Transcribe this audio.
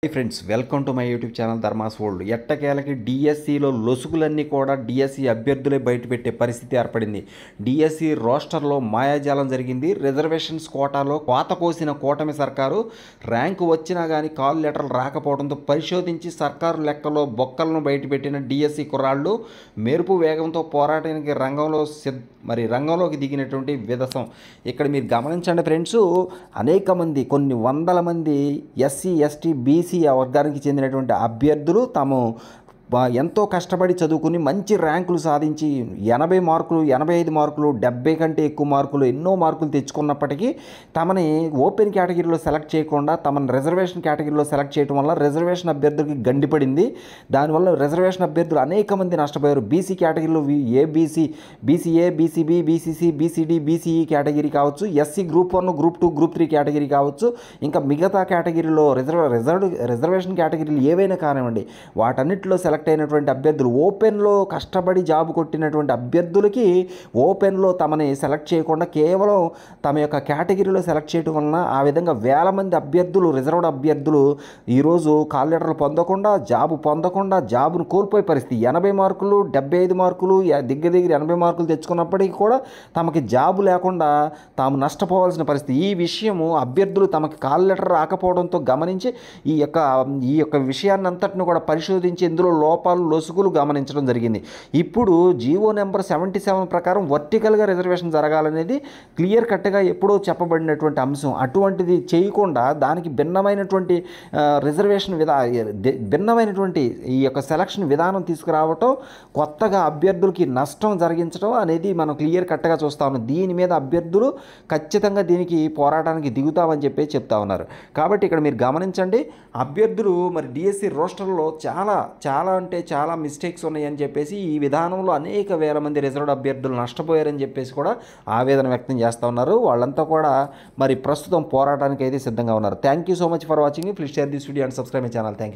Friends, welcome to my YouTube channel Dharma's World. ఎట్టకేలకి డిఎస్సిలో లొసుగులన్నీ కూడా డిఎస్సి అభ్యర్థులే బయటపెట్టే పరిస్థితి ఏర్పడింది. డిఎస్సి రోస్టర్లో మాయాజాలం జరిగింది. రిజర్వేషన్స్ కోటాలో కోత కోసిన కూటమి సర్కారు ర్యాంకు వచ్చినా కానీ కాల్ లెటర్లు రాకపోవడంతో పరిశోధించి సర్కారు లెక్కలో బొక్కలను బయటపెట్టిన డిఎస్సి కుర్రాళ్ళు మెరుపు వేగంతో పోరాటానికి రంగంలోకి దిగినటువంటి విధసం ఇక్కడ మీరు గమనించండి ఫ్రెండ్స్. అనేక మంది, కొన్ని వందల మంది ఎస్సీ ఎస్టీ బీసీ వర్గానికి చెందినటువంటి అభ్యర్థులు తాము ఎంతో కష్టపడి చదువుకుని మంచి ర్యాంకులు సాధించి 80 మార్కులు, 85 మార్కులు, 70 కంటే ఎక్కువ మార్కులు, ఎన్నో మార్కులు తెచ్చుకున్నప్పటికీ తమని ఓపెన్ కేటగిరీలో సెలెక్ట్ చేయకుండా తమని రిజర్వేషన్ కేటగిరీలో సెలెక్ట్ చేయడం వల్ల రిజర్వేషన్ అభ్యర్థులకి గండిపడింది. దానివల్ల రిజర్వేషన్ అభ్యర్థులు అనేక మంది నష్టపోయారు. బీసీ కేటగిరీలో ABC, BCA, BCB, BCC, BCD, BCE category కావచ్చు, SC group 1, group 2, group 3 category కావచ్చు, ఇంకా మిగతా కేటగిరీలో రిజర్వేషన్ కేటగిరీలు ఏవైనా కానివ్వండి, వాటన్నిటిలో సెలెక్ట్ అయినటువంటి అభ్యర్థులు, ఓపెన్లో కష్టపడి జాబ్ కొట్టినటువంటి అభ్యర్థులకి ఓపెన్లో తమని సెలెక్ట్ చేయకుండా కేవలం తమ యొక్క కేటగిరీలో సెలెక్ట్ చేయడం వలన ఆ విధంగా వేల మంది అభ్యర్థులు, రిజర్వ్డ్ అభ్యర్థులు ఈరోజు కాల్ లెటర్లు పొందకుండా, జాబును కోల్పోయే పరిస్థితి. 80 మార్కులు, 75 మార్కులు, దగ్గర 80 మార్కులు తెచ్చుకున్నప్పటికీ కూడా తమకి జాబు లేకుండా తాము నష్టపోవాల్సిన పరిస్థితి. ఈ విషయము అభ్యర్థులు తమకి కాల్ లెటర్ రాకపోవడంతో గమనించి ఈ యొక్క విషయాన్ని అంతటిని కూడా పరిశోధించి ఇందులో లోపాలు, లొసుగులు గమనించడం జరిగింది. ఇప్పుడు జీవో నెంబర్ 77 ప్రకారం వర్టికల్గా రిజర్వేషన్ జరగాలనేది క్లియర్ కట్గా ఎప్పుడో చెప్పబడినటువంటి అంశం. అటువంటిది చేయకుండా దానికి భిన్నమైనటువంటి భిన్నమైనటువంటి ఈ యొక్క సెలక్షన్ విధానం తీసుకురావటం, కొత్తగా అభ్యర్థులకి నష్టం జరిగించడం అనేది మనం క్లియర్ కట్గా చూస్తా ఉన్నాం. దీని మీద అభ్యర్థులు ఖచ్చితంగా దీనికి పోరాటానికి దిగుతామని చెప్పి చెప్తా ఉన్నారు. కాబట్టి ఇక్కడ మీరు గమనించండి, అభ్యర్థులు డిఎస్సి రోస్టర్లో చాలా మిస్టేక్స్ ఉన్నాయని చెప్పేసి ఈ విధానంలో అనేక వేల మంది రిజర్వ్డ్ అభ్యర్థులు నష్టపోయారని చెప్పేసి కూడా ఆవేదన వ్యక్తం చేస్తూ ఉన్నారు. వాళ్ళంతా కూడా ప్రస్తుతం పోరాటానికి అయితే సిద్ధంగా ఉన్నారు. Thank you so much for watching. Please share this video and subscribe my channel. Thank you.